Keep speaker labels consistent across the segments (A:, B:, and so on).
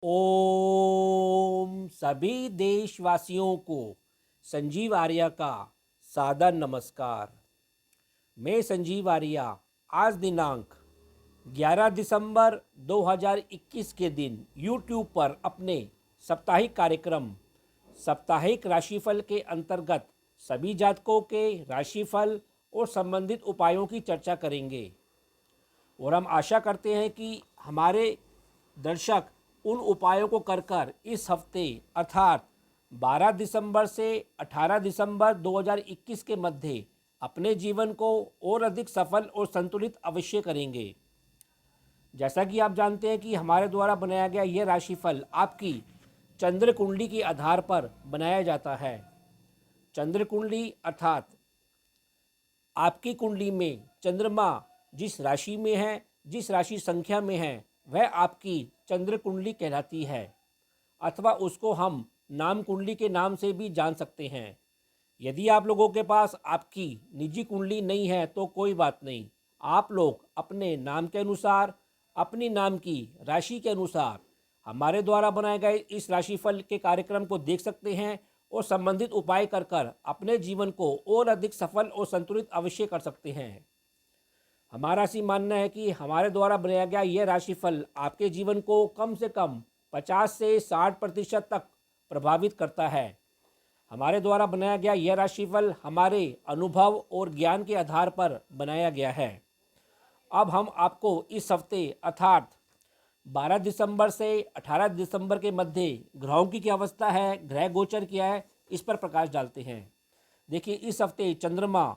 A: ओम सभी देशवासियों को संजीव आर्या का सादर नमस्कार। मैं संजीव आर्या आज दिनांक 11 दिसंबर 2021 के दिन यूट्यूब पर अपने साप्ताहिक कार्यक्रम साप्ताहिक राशिफल के अंतर्गत सभी जातकों के राशिफल और संबंधित उपायों की चर्चा करेंगे और हम आशा करते हैं कि हमारे दर्शक उन उपायों को कर कर इस हफ्ते अर्थात 12 दिसंबर से 18 दिसंबर 2021 के मध्य अपने जीवन को और अधिक सफल और संतुलित अवश्य करेंगे। जैसा कि आप जानते हैं कि हमारे द्वारा बनाया गया यह राशिफल आपकी चंद्र कुंडली के आधार पर बनाया जाता है। चंद्र कुंडली अर्थात आपकी कुंडली में चंद्रमा जिस राशि में है, जिस राशि संख्या में है, वह आपकी चंद्र कुंडली कहलाती है अथवा उसको हम नाम कुंडली के नाम से भी जान सकते हैं। यदि आप लोगों के पास आपकी निजी कुंडली नहीं है तो कोई बात नहीं, आप लोग अपने नाम के अनुसार, अपनी नाम की राशि के अनुसार हमारे द्वारा बनाए गए इस राशिफल के कार्यक्रम को देख सकते हैं और संबंधित उपाय कर कर अपने जीवन को और अधिक सफल और संतुलित अवश्य कर सकते हैं। हमारा सी मानना है कि हमारे द्वारा बनाया गया यह राशिफल आपके जीवन को कम से कम 50 से 60% तक प्रभावित करता है। हमारे द्वारा बनाया गया यह राशिफल हमारे अनुभव और ज्ञान के आधार पर बनाया गया है। अब हम आपको इस हफ्ते अर्थात 12 दिसंबर से 18 दिसंबर के मध्य ग्रहों की क्या अवस्था है, ग्रह गोचर क्या है, इस पर प्रकाश डालते हैं। देखिए, इस हफ्ते चंद्रमा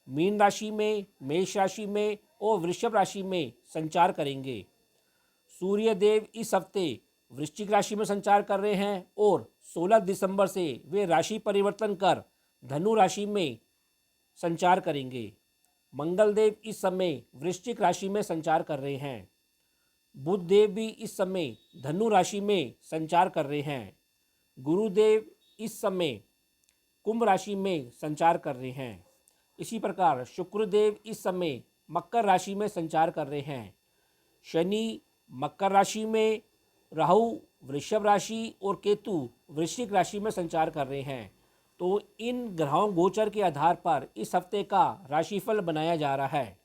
A: मीन राशि में, मेष राशि में और वृषभ राशि में संचार करेंगे। सूर्य देव इस हफ्ते वृश्चिक राशि में संचार कर रहे हैं और 16 दिसंबर से वे राशि परिवर्तन कर धनु राशि में संचार करेंगे। मंगल देव इस समय वृश्चिक राशि में संचार कर रहे हैं। बुध देव भी इस समय धनु राशि में संचार कर रहे हैं। गुरुदेव इस समय कुंभ राशि में संचार कर रहे हैं। इसी प्रकार शुक्रदेव इस समय मकर राशि में संचार कर रहे हैं। शनि मकर राशि में, राहु वृषभ राशि और केतु वृश्चिक राशि में संचार कर रहे हैं। तो इन ग्रहों गोचर के आधार पर इस हफ्ते का राशिफल बनाया जा रहा है।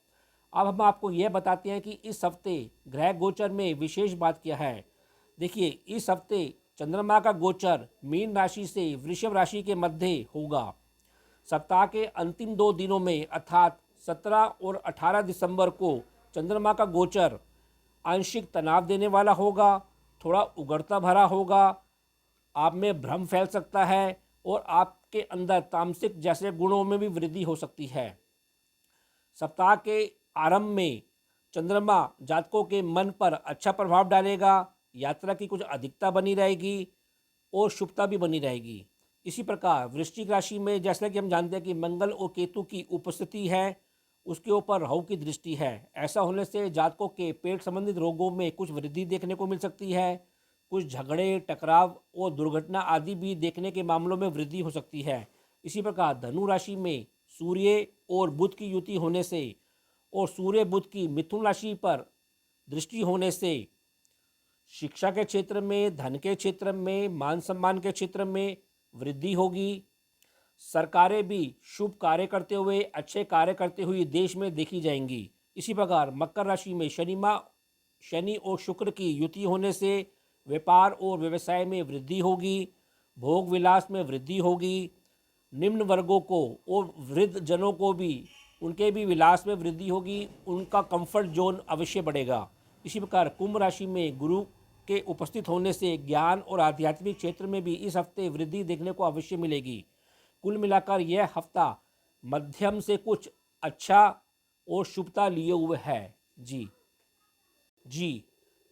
A: अब हम आपको यह बताते हैं कि इस हफ्ते ग्रह गोचर में विशेष बात क्या है। देखिए, इस हफ्ते चंद्रमा का गोचर मीन राशि से वृषभ राशि के मध्य होगा। सप्ताह के अंतिम 2 दिनों में अर्थात 17 और 18 दिसंबर को चंद्रमा का गोचर आंशिक तनाव देने वाला होगा, थोड़ा उग्रता भरा होगा, आप में भ्रम फैल सकता है और आपके अंदर तामसिक जैसे गुणों में भी वृद्धि हो सकती है। सप्ताह के आरंभ में चंद्रमा जातकों के मन पर अच्छा प्रभाव डालेगा, यात्रा की कुछ अधिकता बनी रहेगी और शुभता भी बनी रहेगी। इसी प्रकार वृश्चिक राशि में जैसा कि हम जानते हैं कि मंगल और केतु की उपस्थिति है, उसके ऊपर राहु की दृष्टि है। ऐसा होने से जातकों के पेट संबंधित रोगों में कुछ वृद्धि देखने को मिल सकती है। कुछ झगड़े, टकराव और दुर्घटना आदि भी देखने के मामलों में वृद्धि हो सकती है। इसी प्रकार धनु राशि में सूर्य और बुध की युति होने से और सूर्य बुध की मिथुन राशि पर दृष्टि होने से शिक्षा के क्षेत्र में, धन के क्षेत्र में, मान सम्मान के क्षेत्र में वृद्धि होगी। सरकारें भी शुभ कार्य करते हुए, अच्छे कार्य करते हुए देश में देखी जाएंगी। इसी प्रकार मकर राशि में शनि और शुक्र की युति होने से व्यापार और व्यवसाय में वृद्धि होगी, भोग विलास में वृद्धि होगी। निम्न वर्गों को और वृद्ध जनों को भी उनके भी विलास में वृद्धि होगी, उनका कंफर्ट जोन अवश्य बढ़ेगा। इसी प्रकार कुंभ राशि में गुरु के उपस्थित होने से ज्ञान और आध्यात्मिक क्षेत्र में भी इस हफ्ते वृद्धि देखने को अवश्य मिलेगी। कुल मिलाकर यह हफ्ता मध्यम से कुछ अच्छा और शुभता लिए हुए है। जी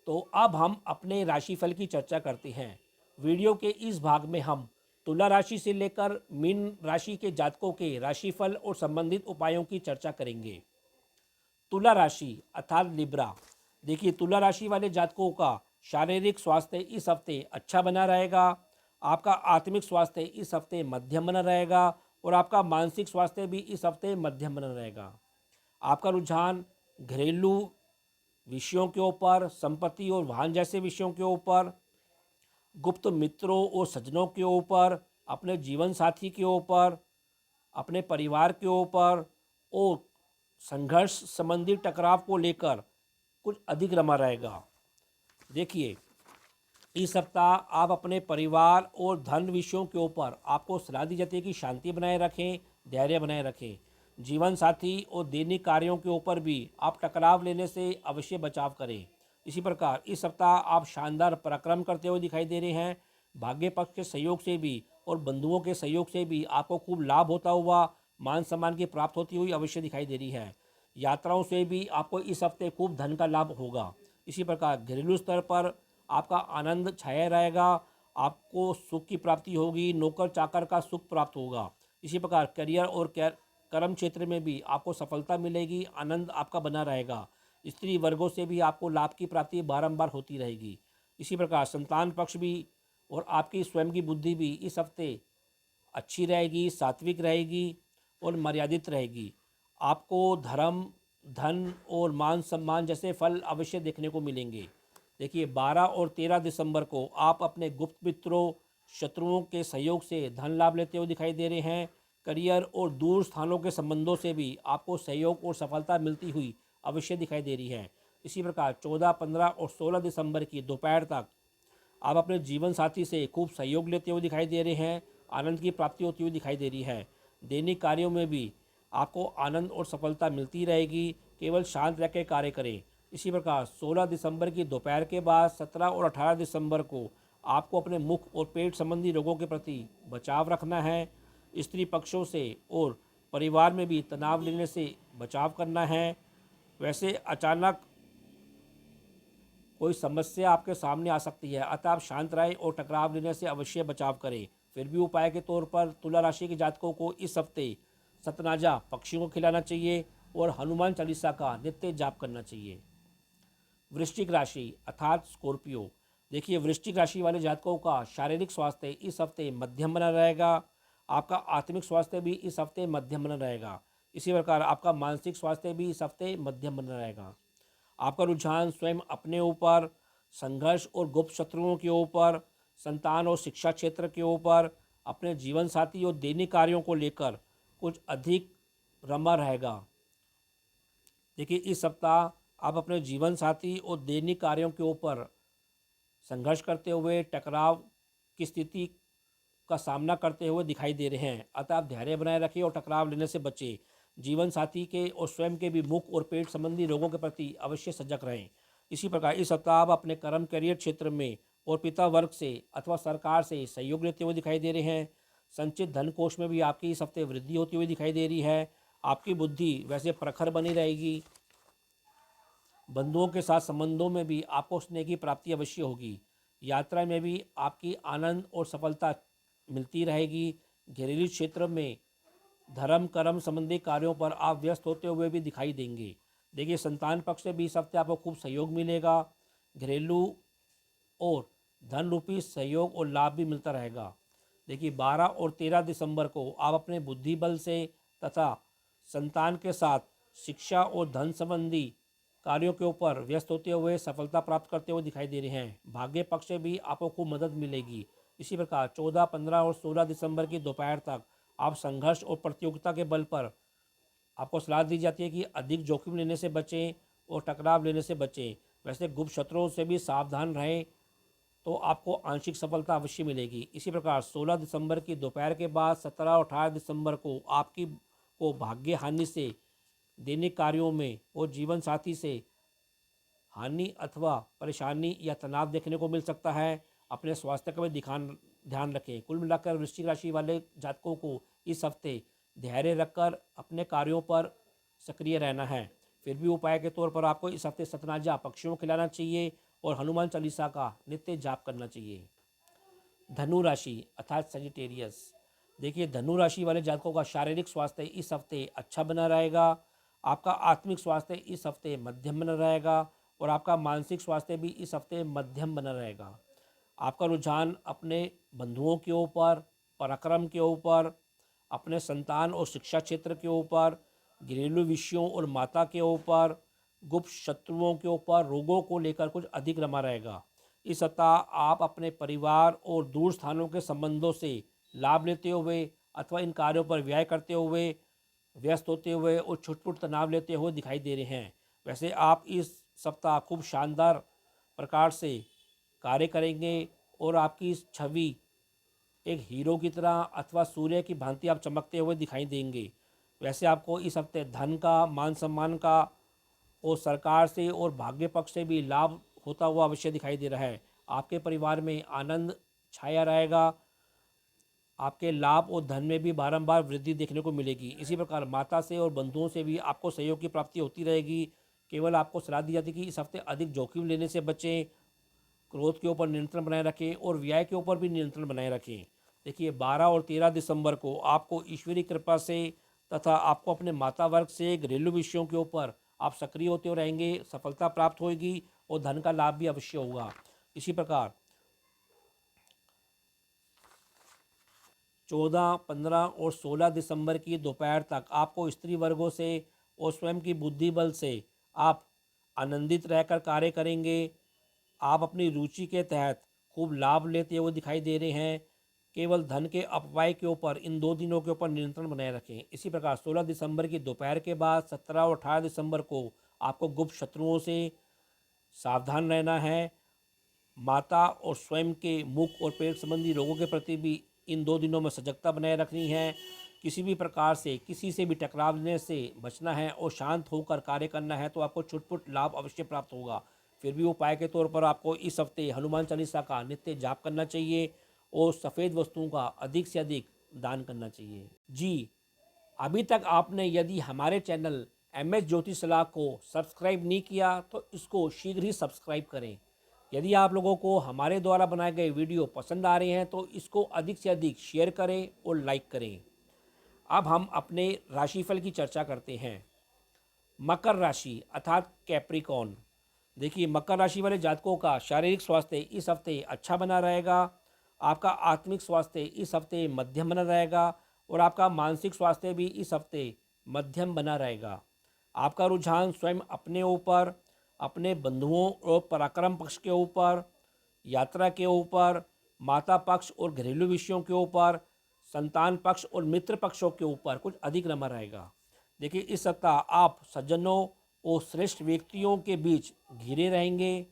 A: तो अब हम अपने राशिफल की चर्चा करते हैं। वीडियो के इस भाग में हम तुला राशि से लेकर मीन राशि के जातकों के राशिफल और संबंधित उपायों की चर्चा करेंगे। तुला राशि अर्थात लिब्रा। देखिए, तुला राशि वाले जातकों का शारीरिक स्वास्थ्य इस हफ्ते अच्छा बना रहेगा। आपका आत्मिक स्वास्थ्य इस हफ्ते मध्यम बना रहेगा और आपका मानसिक स्वास्थ्य भी इस हफ्ते मध्यम बना रहेगा। आपका रुझान घरेलू विषयों के ऊपर, संपत्ति और वाहन जैसे विषयों के ऊपर, गुप्त मित्रों और सज्जनों के ऊपर, अपने जीवन साथी के ऊपर, अपने परिवार के ऊपर और संघर्ष संबंधी टकराव को लेकर कुछ अधिक रमा रहेगा। देखिए, इस सप्ताह आप अपने परिवार और धन विषयों के ऊपर आपको सलाह दी जाती है कि शांति बनाए रखें, धैर्य बनाए रखें। जीवन साथी और दैनिक कार्यों के ऊपर भी आप टकराव लेने से अवश्य बचाव करें। इसी प्रकार इस सप्ताह आप शानदार पराक्रम करते हुए दिखाई दे रहे हैं। भाग्य पक्ष के सहयोग से भी और बंधुओं के सहयोग से भी आपको खूब लाभ होता हुआ, मान सम्मान की प्राप्त होती हुई अवश्य दिखाई दे रही है। यात्राओं से भी आपको इस हफ्ते खूब धन का लाभ होगा। इसी प्रकार घरेलू स्तर पर आपका आनंद छाया रहेगा, आपको सुख की प्राप्ति होगी, नौकर चाकर का सुख प्राप्त होगा। इसी प्रकार करियर और कर्म क्षेत्र में भी आपको सफलता मिलेगी, आनंद आपका बना रहेगा। स्त्री वर्गों से भी आपको लाभ की प्राप्ति बारंबार होती रहेगी। इसी प्रकार संतान पक्ष भी और आपकी स्वयं की बुद्धि भी इस हफ्ते अच्छी रहेगी, सात्विक रहेगी और मर्यादित रहेगी। आपको धर्म, धन और मान सम्मान जैसे फल अवश्य देखने को मिलेंगे। देखिए, 12 और 13 दिसंबर को आप अपने गुप्त मित्रों, शत्रुओं के सहयोग से धन लाभ लेते हुए दिखाई दे रहे हैं। करियर और दूर स्थानों के संबंधों से भी आपको सहयोग और सफलता मिलती हुई अवश्य दिखाई दे रही है। इसी प्रकार 14, 15 और 16 दिसंबर की दोपहर तक आप अपने जीवन साथी से खूब सहयोग लेते हुए दिखाई दे रहे हैं, आनंद की प्राप्ति होती हुई दिखाई दे रही है। दैनिक कार्यों में भी आपको आनंद और सफलता मिलती रहेगी, केवल शांत रह के कार्य करें। इसी प्रकार 16 दिसंबर की दोपहर के बाद 17 और 18 दिसंबर को आपको अपने मुख और पेट संबंधी रोगों के प्रति बचाव रखना है। स्त्री पक्षों से और परिवार में भी तनाव लेने से बचाव करना है। वैसे अचानक कोई समस्या आपके सामने आ सकती है, अतः आप शांत रहें और टकराव लेने से अवश्य बचाव करें। फिर भी उपाय के तौर पर तुला राशि के जातकों को इस हफ्ते सतनाजा पक्षियों को खिलाना चाहिए और हनुमान चालीसा का नित्य जाप करना चाहिए। वृश्चिक राशि अर्थात स्कॉर्पियो। देखिए, वृश्चिक राशि वाले जातकों का शारीरिक स्वास्थ्य इस हफ्ते मध्यम बना रहेगा। आपका आत्मिक स्वास्थ्य भी इस हफ्ते मध्यम बना रहेगा। इसी प्रकार आपका मानसिक स्वास्थ्य भी इस हफ्ते मध्यम बना रहेगा। आपका रुझान स्वयं अपने ऊपर, संघर्ष और गुप्त शत्रुओं के ऊपर, संतान और शिक्षा क्षेत्र के ऊपर, अपने जीवन साथी और दैनिक कार्यों को लेकर कुछ अधिक रमा रहेगा। देखिए, इस सप्ताह आप अपने जीवन साथी और दैनिक कार्यों के ऊपर संघर्ष करते हुए, टकराव की स्थिति का सामना करते हुए दिखाई दे रहे हैं, अतः आप धैर्य बनाए रखें और टकराव लेने से बचें। जीवन साथी के और स्वयं के भी मुख और पेट संबंधी रोगों के प्रति अवश्य सजग रहें। इसी प्रकार इस सप्ताह आप अपने कर्म करियर क्षेत्र में और पिता वर्ग से अथवा सरकार से सहयोग लेते हुए दिखाई दे रहे हैं। संचित धन कोष में भी आपकी इस हफ्ते वृद्धि होती हुई दिखाई दे रही है। आपकी बुद्धि वैसे प्रखर बनी रहेगी। बंधुओं के साथ संबंधों में भी आपको स्नेह की प्राप्ति अवश्य होगी। यात्रा में भी आपकी आनंद और सफलता मिलती रहेगी। घरेलू क्षेत्र में धर्म कर्म संबंधी कार्यों पर आप व्यस्त होते हुए भी दिखाई देंगे। देखिए, संतान पक्ष से भी इस हफ्ते आपको खूब सहयोग मिलेगा। घरेलू और धन रूपी सहयोग और लाभ भी मिलता रहेगा। देखिए, 12 और 13 दिसंबर को आप अपने बुद्धि बल से तथा संतान के साथ शिक्षा और धन संबंधी कार्यों के ऊपर व्यस्त होते हुए सफलता प्राप्त करते हुए दिखाई दे रहे हैं। भाग्य पक्ष से भी आपको खूब मदद मिलेगी। इसी प्रकार 14, 15 और 16 दिसंबर की दोपहर तक आप संघर्ष और प्रतियोगिता के बल पर आपको सलाह दी जाती है कि अधिक जोखिम लेने से बचें और टकराव लेने से बचें। वैसे गुप्त शत्रुओं से भी सावधान रहें तो आपको आंशिक सफलता अवश्य मिलेगी। इसी प्रकार 16 दिसंबर की दोपहर के बाद 17 और 18 दिसंबर को आपकी को भाग्य हानि से दैनिक कार्यों में और जीवन साथी से हानि अथवा परेशानी या तनाव देखने को मिल सकता है। अपने स्वास्थ्य का भी ध्यान रखें। कुल मिलाकर वृश्चिक राशि वाले जातकों को इस हफ्ते धैर्य रखकर अपने कार्यों पर सक्रिय रहना है। फिर भी उपाय के तौर पर आपको इस हफ्ते सतनाजा पक्षियों को खिलाना चाहिए और हनुमान चालीसा का नित्य जाप करना चाहिए। धनु राशि अर्थात सजिटेरियस। देखिए, धनु राशि वाले जातकों का शारीरिक स्वास्थ्य इस हफ्ते अच्छा बना रहेगा। आपका आत्मिक स्वास्थ्य इस हफ्ते मध्यम बना रहेगा और आपका मानसिक स्वास्थ्य भी इस हफ्ते मध्यम बना रहेगा। आपका रुझान अपने बंधुओं के ऊपर, पराक्रम के ऊपर, अपने संतान और शिक्षा क्षेत्र के ऊपर, घरेलू विषयों और माता के ऊपर, गुप्त शत्रुओं के ऊपर, रोगों को लेकर कुछ अधिक रमा रहेगा। इस सप्ताह आप अपने परिवार और दूर स्थानों के संबंधों से लाभ लेते हुए अथवा इन कार्यों पर व्यय करते हुए, व्यस्त होते हुए और छुटपुट तनाव लेते हुए दिखाई दे रहे हैं। वैसे आप इस सप्ताह खूब शानदार प्रकार से कार्य करेंगे और आपकी इस छवि एक हीरो की तरह अथवा सूर्य की भांति आप चमकते हुए दिखाई देंगे। वैसे आपको इस हफ्ते धन का, मान सम्मान का और सरकार से और भाग्य पक्ष से भी लाभ होता हुआ अवश्य दिखाई दे रहा है। आपके परिवार में आनंद छाया रहेगा। आपके लाभ और धन में भी बारंबार वृद्धि देखने को मिलेगी। इसी प्रकार माता से और बंधुओं से भी आपको सहयोग की प्राप्ति होती रहेगी। केवल आपको सलाह दी जाती है कि इस हफ्ते अधिक जोखिम लेने से बचें, क्रोध के ऊपर नियंत्रण बनाए रखें और व्यय के ऊपर भी नियंत्रण बनाए रखें। देखिए 12 और 13 दिसंबर को आपको ईश्वरीय कृपा से तथा आपको अपने माता वर्ग से घरेलू विषयों के ऊपर आप सक्रिय होते रहेंगे, सफलता प्राप्त होगी और धन का लाभ भी अवश्य होगा। इसी प्रकार 14, 15 और 16 दिसंबर की दोपहर तक आपको स्त्री वर्गों से और स्वयं की बुद्धि बल से आप आनंदित रहकर कार्य करेंगे। आप अपनी रुचि के तहत खूब लाभ लेते हुए दिखाई दे रहे हैं। केवल धन के अपव्यय के ऊपर इन 2 दिनों के ऊपर नियंत्रण बनाए रखें। इसी प्रकार 16 दिसंबर की दोपहर के बाद 17 और 18 दिसंबर को आपको गुप्त शत्रुओं से सावधान रहना है। माता और स्वयं के मुख और पेट संबंधी रोगों के प्रति भी इन 2 दिनों में सजगता बनाए रखनी है। किसी भी प्रकार से किसी से भी टकरावने से बचना है और शांत होकर कार्य करना है, तो आपको छुटपुट लाभ अवश्य प्राप्त होगा। फिर भी उपाय के तौर पर आपको इस हफ्ते हनुमान चालीसा का नित्य जाप करना चाहिए और सफ़ेद वस्तुओं का अधिक से अधिक दान करना चाहिए। जी, अभी तक आपने यदि हमारे चैनल MS ज्योतिष सलाह को सब्सक्राइब नहीं किया तो इसको शीघ्र ही सब्सक्राइब करें। यदि आप लोगों को हमारे द्वारा बनाए गए वीडियो पसंद आ रहे हैं तो इसको अधिक से अधिक शेयर करें और लाइक करें। अब हम अपने राशिफल की चर्चा करते हैं। मकर राशि अर्थात कैप्रिकॉन। देखिए मकर राशि वाले जातकों का शारीरिक स्वास्थ्य इस हफ्ते अच्छा बना रहेगा। आपका आत्मिक स्वास्थ्य इस हफ्ते मध्यम बना रहेगा और आपका मानसिक स्वास्थ्य भी इस हफ्ते मध्यम बना रहेगा। आपका रुझान स्वयं अपने ऊपर, अपने बंधुओं और पराक्रम पक्ष के ऊपर, यात्रा के ऊपर, माता पक्ष और घरेलू विषयों के ऊपर, संतान पक्ष और मित्र पक्षों के ऊपर कुछ अधिक रमा रहेगा। देखिए इस सप्ताह आप सज्जनों और श्रेष्ठ व्यक्तियों के बीच घिरे रहेंगे।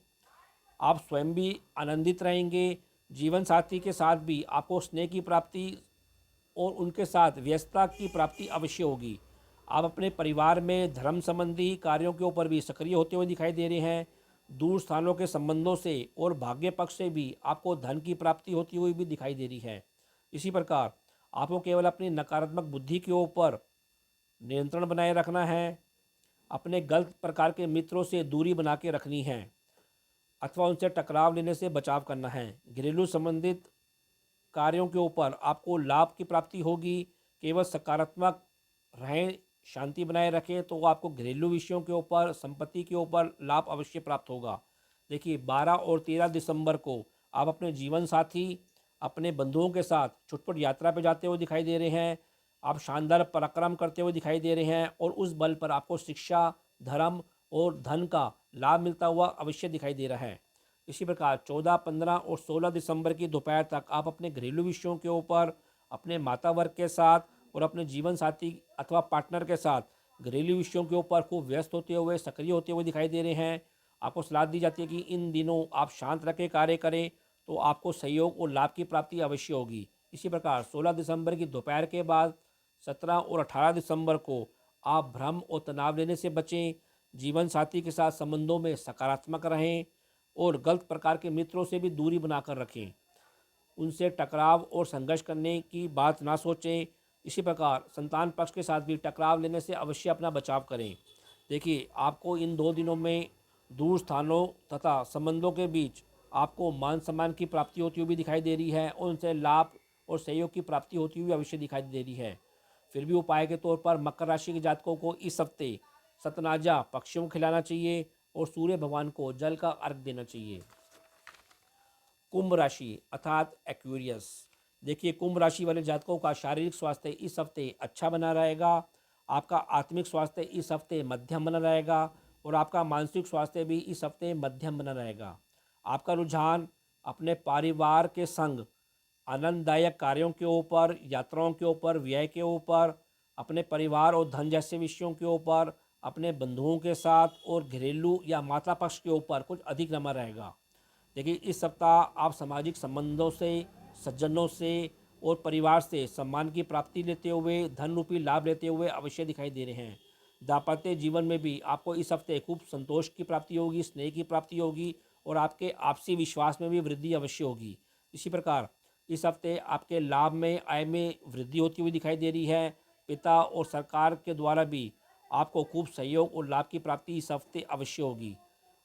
A: आप स्वयं भी आनंदित रहेंगे। जीवन साथी के साथ भी आपको स्नेह की प्राप्ति और उनके साथ व्यस्तता की प्राप्ति अवश्य होगी। आप अपने परिवार में धर्म संबंधी कार्यों के ऊपर भी सक्रिय होते हुए दिखाई दे रहे हैं। दूर स्थानों के संबंधों से और भाग्य पक्ष से भी आपको धन की प्राप्ति होती हुई भी दिखाई दे रही है। इसी प्रकार आपको केवल अपनी नकारात्मक बुद्धि के ऊपर नियंत्रण बनाए रखना है। अपने गलत प्रकार के मित्रों से दूरी बना के रखनी है अथवा उनसे टकराव लेने से बचाव करना है। घरेलू संबंधित कार्यों के ऊपर आपको लाभ की प्राप्ति होगी। केवल सकारात्मक रहें, शांति बनाए रखें तो आपको घरेलू विषयों के ऊपर, संपत्ति के ऊपर लाभ अवश्य प्राप्त होगा। देखिए 12 और 13 दिसंबर को आप अपने जीवन साथी, अपने बंधुओं के साथ छुटपुट यात्रा पर जाते हुए दिखाई दे रहे हैं। आप शानदार पराक्रम करते हुए दिखाई दे रहे हैं और उस बल पर आपको शिक्षा, धर्म और धन का लाभ मिलता हुआ अवश्य दिखाई दे रहा है। इसी प्रकार 14, 15 और 16 दिसंबर की दोपहर तक आप अपने घरेलू विषयों के ऊपर, अपने माता वर्ग के साथ और अपने जीवन साथी अथवा पार्टनर के साथ घरेलू विषयों के ऊपर खूब व्यस्त होते हुए, सक्रिय होते हुए दिखाई दे रहे हैं। आपको सलाह दी जाती है कि इन दिनों आप शांत रह के कार्य करें तो आपको सहयोग और लाभ की प्राप्ति अवश्य होगी। इसी प्रकार 16 दिसंबर की दोपहर के बाद 17 और 18 दिसंबर को आप भ्रम और तनाव लेने से बचें। जीवन साथी के साथ संबंधों में सकारात्मक रहें और गलत प्रकार के मित्रों से भी दूरी बनाकर रखें। उनसे टकराव और संघर्ष करने की बात ना सोचें। इसी प्रकार संतान पक्ष के साथ भी टकराव लेने से अवश्य अपना बचाव करें। देखिए आपको इन 2 दिनों में दूर स्थानों तथा संबंधों के बीच आपको मान सम्मान की प्राप्ति होती हुई भी दिखाई दे रही है और उनसे लाभ और सहयोग की प्राप्ति होती हुई अवश्य दिखाई दे रही है। फिर भी उपाय के तौर पर मकर राशि के जातकों को इस हफ्ते सतनाजा पक्षियों को खिलाना चाहिए और सूर्य भगवान को जल का अर्घ देना चाहिए। कुंभ राशि अर्थात एक्वेरियस। देखिए कुंभ राशि वाले जातकों का शारीरिक स्वास्थ्य इस हफ्ते अच्छा बना रहेगा। आपका आत्मिक स्वास्थ्य इस हफ्ते मध्यम बना रहेगा और आपका मानसिक स्वास्थ्य भी इस हफ्ते मध्यम बना रहेगा। आपका रुझान अपने परिवार के संग आनंददायक कार्यों के ऊपर, यात्राओं के ऊपर, व्यय के ऊपर, अपने परिवार और धन जैसे विषयों के ऊपर, अपने बंधुओं के साथ और घरेलू या माता पक्ष के ऊपर कुछ अधिक रमा रहेगा। देखिए, इस सप्ताह आप सामाजिक संबंधों से, सज्जनों से और परिवार से सम्मान की प्राप्ति लेते हुए, धन रूपी लाभ लेते हुए अवश्य दिखाई दे रहे हैं। दाम्पत्य जीवन में भी आपको इस हफ्ते खूब संतोष की प्राप्ति होगी, स्नेह की प्राप्ति होगी और आपके आपसी विश्वास में भी वृद्धि अवश्य होगी। इसी प्रकार इस हफ्ते आपके लाभ में, आय में वृद्धि होती हुई दिखाई दे रही है। पिता और सरकार के द्वारा भी आपको खूब सहयोग और लाभ की प्राप्ति इस हफ्ते अवश्य होगी।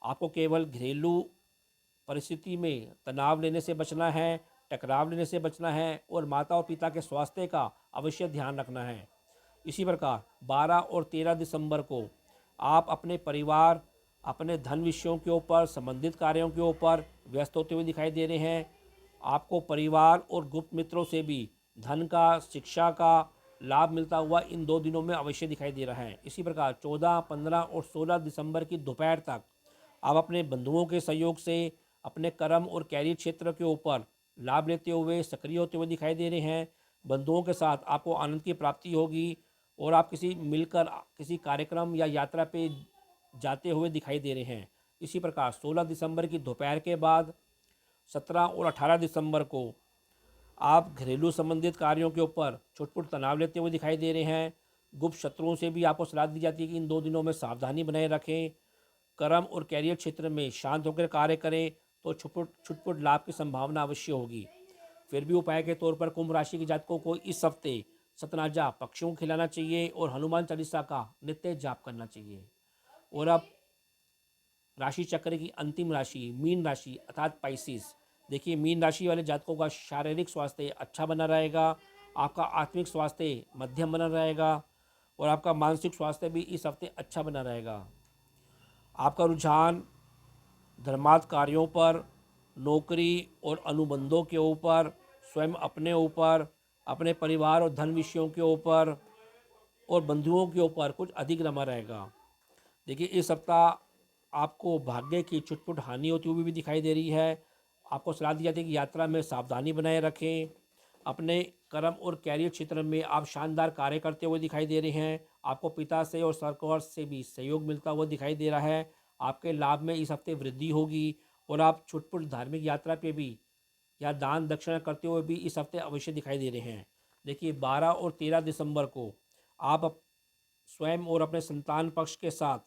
A: आपको केवल घरेलू परिस्थिति में तनाव लेने से बचना है, टकराव लेने से बचना है और माता और पिता के स्वास्थ्य का अवश्य ध्यान रखना है। इसी प्रकार 12 और 13 दिसंबर को आप अपने परिवार, अपने धन विषयों के ऊपर, संबंधित कार्यों के ऊपर व्यस्त होते हुए दिखाई दे रहे हैं। आपको परिवार और गुप्त मित्रों से भी धन का, शिक्षा का लाभ मिलता हुआ इन 2 दिनों में अवश्य दिखाई दे रहा है। इसी प्रकार 14, 15 और 16 दिसंबर की दोपहर तक आप अपने बंधुओं के सहयोग से अपने कर्म और कैरियर क्षेत्र के ऊपर लाभ लेते हुए सक्रिय होते हुए दिखाई दे रहे हैं। बंधुओं के साथ आपको आनंद की प्राप्ति होगी और आप किसी कार्यक्रम या यात्रा पे जाते हुए दिखाई दे रहे हैं। इसी प्रकार 16 दिसंबर की दोपहर के बाद 17 और 18 दिसंबर को आप घरेलू संबंधित कार्यों के ऊपर छुटपुट तनाव लेते हुए दिखाई दे रहे हैं। गुप्त शत्रुओं से भी आपको सलाह दी जाती है कि इन 2 दिनों में सावधानी बनाए रखें। कर्म और कैरियर क्षेत्र में शांत होकर कार्य करें तो छुटपुट छुटपुट लाभ की संभावना अवश्य होगी। फिर भी उपाय के तौर पर कुंभ राशि के जातकों को इस हफ्ते सतनाजा पक्षियों को खिलाना चाहिए और हनुमान चालीसा का नित्य जाप करना चाहिए। और अब राशि चक्र की अंतिम राशि मीन राशि अर्थात स्पाइसिस। देखिए, मीन राशि वाले जातकों का शारीरिक स्वास्थ्य अच्छा बना रहेगा, आपका आत्मिक स्वास्थ्य मध्यम बना रहेगा और आपका मानसिक स्वास्थ्य भी इस हफ्ते अच्छा बना रहेगा। आपका रुझान धर्मार्थ कार्यों पर, नौकरी और अनुबंधों के ऊपर, स्वयं अपने ऊपर, अपने परिवार और धन विषयों के ऊपर और बंधुओं के ऊपर कुछ अधिक रमा रहेगा। देखिए, इस सप्ताह आपको भाग्य की छुटपुट हानि होती हुई भी दिखाई दे रही है। आपको सलाह दी जाती है कि यात्रा में सावधानी बनाए रखें। अपने कर्म और कैरियर क्षेत्र में आप शानदार कार्य करते हुए दिखाई दे रहे हैं। आपको पिता से और सरकार से भी सहयोग मिलता हुआ दिखाई दे रहा है। आपके लाभ में इस हफ्ते वृद्धि होगी और आप छुटपुट धार्मिक यात्रा पे भी या दान दक्षिणा करते हुए भी इस हफ्ते अवश्य दिखाई दे रहे हैं। देखिए, 12 और 13 दिसंबर को आप स्वयं और अपने संतान पक्ष के साथ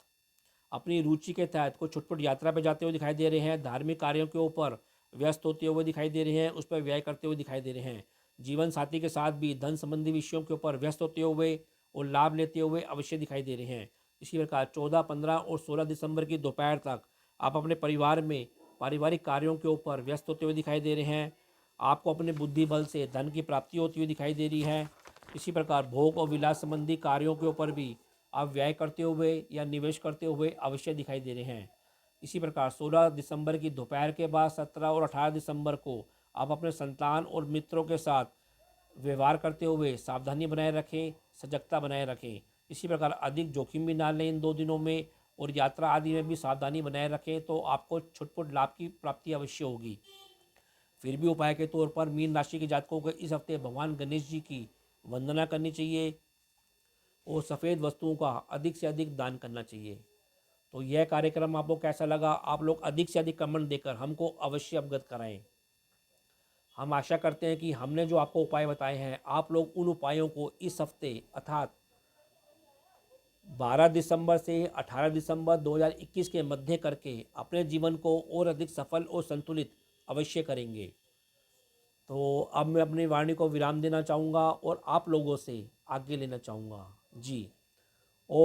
A: अपनी रुचि के तहत कुछ छुटपुट यात्रा पर जाते हुए दिखाई दे रहे हैं। धार्मिक कार्यों के ऊपर व्यस्त होते हुए दिखाई दे रहे हैं, उस पर व्यय करते हुए दिखाई दे रहे हैं। जीवन साथी के साथ भी धन संबंधी विषयों के ऊपर व्यस्त होते हुए और लाभ लेते हुए अवश्य दिखाई दे रहे हैं। इसी प्रकार 14, 15 और 16 दिसंबर की दोपहर तक आप अपने परिवार में पारिवारिक कार्यों के ऊपर व्यस्त होते हुए दिखाई दे रहे हैं। आपको अपने बुद्धि बल से धन की प्राप्ति होती हुई दिखाई दे रही है। इसी प्रकार भोग और विलास संबंधी कार्यों के ऊपर भी आप व्यय करते हुए या निवेश करते हुए अवश्य दिखाई दे रहे हैं। इसी प्रकार 16 दिसंबर की दोपहर के बाद 17 और 18 दिसंबर को आप अपने संतान और मित्रों के साथ व्यवहार करते हुए सावधानी बनाए रखें, सजगता बनाए रखें। इसी प्रकार अधिक जोखिम भी ना लें इन 2 दिनों में और यात्रा आदि में भी सावधानी बनाए रखें तो आपको छुटपुट लाभ की प्राप्ति अवश्य होगी। फिर भी उपाय के तौर पर मीन राशि के जातकों को इस हफ्ते भगवान गणेश जी की वंदना करनी चाहिए और सफ़ेद वस्तुओं का अधिक से अधिक दान करना चाहिए। तो यह कार्यक्रम आपको कैसा लगा? आप लोग अधिक से अधिक कमेंट देकर हमको अवश्य अवगत कराएं। हम आशा करते हैं कि हमने जो आपको उपाय बताए हैं आप लोग उन उपायों को इस हफ्ते अर्थात 12 दिसंबर से 18 दिसंबर 2021 के मध्य करके अपने जीवन को और अधिक सफल और संतुलित अवश्य करेंगे। तो अब मैं अपनी वाणी को विराम देना चाहूँगा और आप लोगों से आगे लेना चाहूँगा। जी, ओ